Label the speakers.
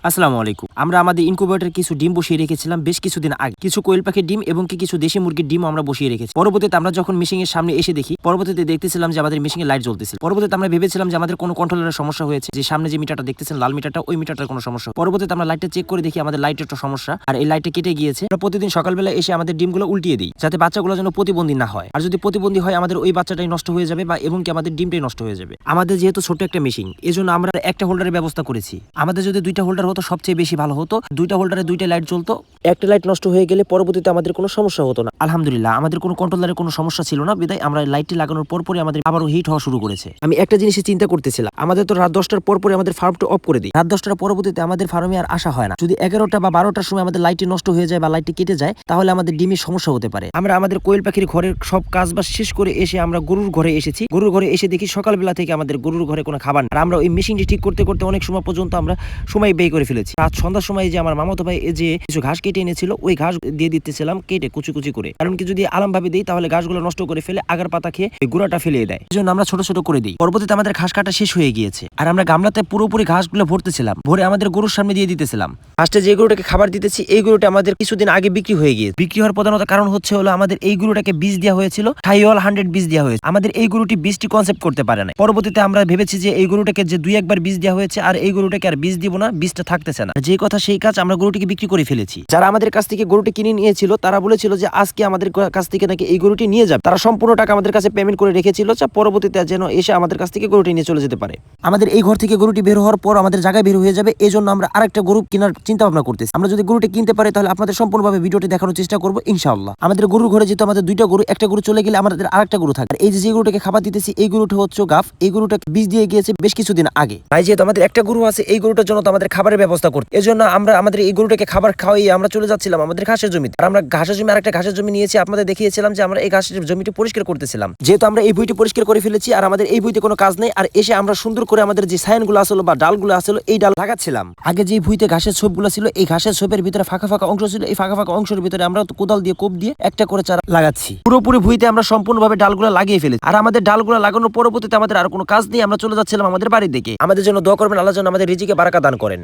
Speaker 1: আসসালামু আলাইকুম। আমরা আমাদের ইনকিউবেটরে কিছু ডিম বসিয়ে রেখেছিলাম বেশ কিছুদিন আগে। কিছু কোয়েল পাখির ডিম এবং কিছু দেশি মুরগির ডিমও আমরা বসিয়ে রেখেছি। পরবর্তীতে আমরা যখন মেশিং এর সামনে এসে দেখি, পরবর্তীতে দেখতেছিলাম যে আমাদের মেশিং এ লাইট জ্বলতেছিল। পরবর্তীতে আমরা ভেবেছিলাম যে আমাদের কোনো কন্ট্রোলারের সমস্যা হয়েছে, যে সামনে যে মিটারটা দেখতেছেন লাল মিটারটা, ওই মিটারটার কোনো সমস্যা। পরবর্তীতে আমরা লাইটটা চেক করে দেখি আমাদের লাইটের একটা সমস্যা, আর এই লাইটটা কেটে গিয়েছে। আমরা প্রতিদিন সকালবেলা এসে আমাদের ডিমগুলো উল্টিয়ে দিই, যাতে বাচ্চাগুলো যেন প্রতিবন্ধী না হয়। আর যদি প্রতিবন্ধী হয় আমাদের ওই বাচ্চাটাই নষ্ট হয়ে যাবে, বা এবং কি আমাদের ডিমটাই নষ্ট হয়ে যাবে। আমাদের যেহেতু ছোট একটা মেশিন, এজন্য আমরা একটা হোল্ডারের ব্যবস্থা করেছি। আমাদের যদি দুইটা হোল্ডার হতো সবচেয়ে বেশি ভালো হতো। দুইটা হোল্ডারে দুইটা লাইট জ্বলতো, একটা লাইট নষ্ট হয়ে গেলে পরবর্তীতে আমাদের কোনো সমস্যা হতো না। আলহামদুলিল্লাহ, আমাদের কোনো কন্ট্রোলারে কোনো সমস্যা ছিল না, বিদায় আমরা লাইটটি লাগানোর পরপরই আমাদের আবারও হিট হওয়া শুরু করেছে। আমি একটা জিনিসে চিন্তা করতেছিলাম, আমাদের তো রাত 10টার পরপরই আমাদের ফার্মটা অফ করে দিই। রাত 10টার পরবর্তীতে আমাদের ফার্মে আর আসা হয় না। যদি 11টা বা 12টার সময় আমাদের লাইটটি নষ্ট হয়ে যায় বা লাইটটি কেটে যায়, তাহলে আমাদের ডিমের সমস্যা হতে পারে। আমরা আমাদের কোয়েল পাখির ঘরের সব কাজ বাজ শেষ করে এসে আমরা গরুর ঘরে এসেছি। গরুর ঘরে এসে দেখি সকালবেলা থেকে আমাদের গরুর ঘরে কোনো খাবার নেই। আর আমরা ওই মেশিনটি ঠিক করতে করতে অনেক সময় পর্যন্ত আমরা সময় ব্যয় করে ফেলেছি। রাত সন্ধ্যার সময় যে আমার মামাতো ভাই যে কিছু ঘাস কেটে এনেছিল, ওই ঘাস দিয়ে দিতেছিলাম কেটে কুচি কুচি করে। কারণ কি, যদি আলাম ভাবে দিই তাহলে ঘাসগুলো নষ্ট করে ফেলে আগার পাতা খেয়ে ওই গুঁড়াটা ফেলিয়ে দেয়। এই জন্য আমরা ছোট ছোট করে দিই। পরবর্তীতে আমাদের ঘাস কাটা শেষ হয়ে গিয়েছে, আর আমরা গামলাতে পুরোপুরি ঘাসগুলো ভরতেছিলাম, ভরে আমাদের গরুর সামনে দিয়ে দিতেছিলাম। ফার্স্টে যে গরুটাকে খাবার দিতেছি, এই গরুটা আমাদের কিছুদিন আগে বিক্রি হয়ে গিয়েছে। বিক্রি হওয়ার প্রধানত কারণ হচ্ছে হলো আমাদের এই গরুটাকে বীজ দেওয়া হয়েছিল, থাইওয়াল 100 বীজ দেওয়া হয়েছে। আমাদের এই গরুটি বীজটি কনসেপ্ট করতে পারে না। পরবর্তীতে আমরা ভেবেছি যে এই গরুটাকে যে 2-1 বার বীজ দেওয়া হয়েছে, আর এই গরুটাকে আর বীজ দিব না, বীজটা থাকতেছে না। যে কথা সেই কাজ, আমরা গরুটিকে বিক্রি করে ফেলেছি। যারা আমাদের কাছ থেকে গরুটি কিনে নিয়েছিল তারা বলেছিল যে আজকে আমাদের কাছ থেকে নাকি এই গরুটি নিয়ে যাবে। তারা সম্পূর্ণ টাকা আমাদের কাছে পেমেন্ট করে রেখেছিল, যা পরবর্তীতে যেন এসে আমাদের কাছ থেকে গরুটি নিয়ে চলে যেতে পারে। আমাদের এই ঘর থেকে গরুটি বের হওয়ার পর আমাদের জায়গায় বের হয়ে যাবে, এই জন্য আমরা আরেকটা গরু কেনার চিন্তা ভাবনা করতেছি। আমরা যদি গরুটি কিনতে পারি তাহলে আপনাদের সম্পূর্ণভাবে ভিডিওটি দেখানোর চেষ্টা করবো ইনশাআল্লাহ। আমাদের গরুর ঘরে যেহেতু আমাদের দুইটা গরু, একটা গরু চলে গেলে আমাদের আরেকটা গরু থাকে। এই যে গরুটাকে খাবার দিতেছি, এই গরুটা হচ্ছে গাফ। এই গরুটা বীজ দিয়ে গিয়েছে বেশ কিছুদিন আগে। তাই যেহেতু আমাদের একটা গরু আছে, এই গরুটার জন্য তো আমাদের খাবারের ব্যবস্থা করতে, এজন্য আমরা আমাদের এই গরুটাকে খাবার খাওয়াই আমরা চলে যাচ্ছিলাম আমাদের ঘাসের জমিতে। আর আমরা ঘাসের জমি আরেকটা ঘাসের জমি নিয়েছি, আপনাদের দেখিয়েছিলাম যে আমরা এই ঘাসের জমিটি পরিষ্কার করতেছিলাম। যেহেতু আমরা এই ভুঁইটি পরিষ্কার করে ফেলেছি, আর আমাদের এই ভুঁইতে কোনো কাজ নেই, আর এসে আমরা সুন্দর করে আমাদের যে সাইনগুলো আসলো বা ডালগুলো আসলো, এই ডাল লাগাচ্ছিলাম। আগে যে ভুঁইতে ঘাসের ছোপগুলো ছিল, এই ঘাসের ছোপের ভিতরে ফাঁকা ফাঁকা অংশ ছিল, এই ফাঁকা ফাঁকা অংশের ভিতরে আমরা কোদাল দিয়ে কোপ দিয়ে একটা করে চারা লাগাচ্ছি। পুরোপুরি ভুঁইতে আমরা সম্পূর্ণভাবে ডালগুলো লাগিয়ে ফেলেছি। আর আমাদের ডালগুলো লাগানোর পরবর্তীতে আমাদের আর কোনো কাজ নেই, আমরা চলে যাচ্ছিলাম আমাদের বাড়ির দিকে। আমাদের জন্য দোয়া করবেন, আল্লাহ যেন আমাদের রিজিকে বারাকা দান করেন।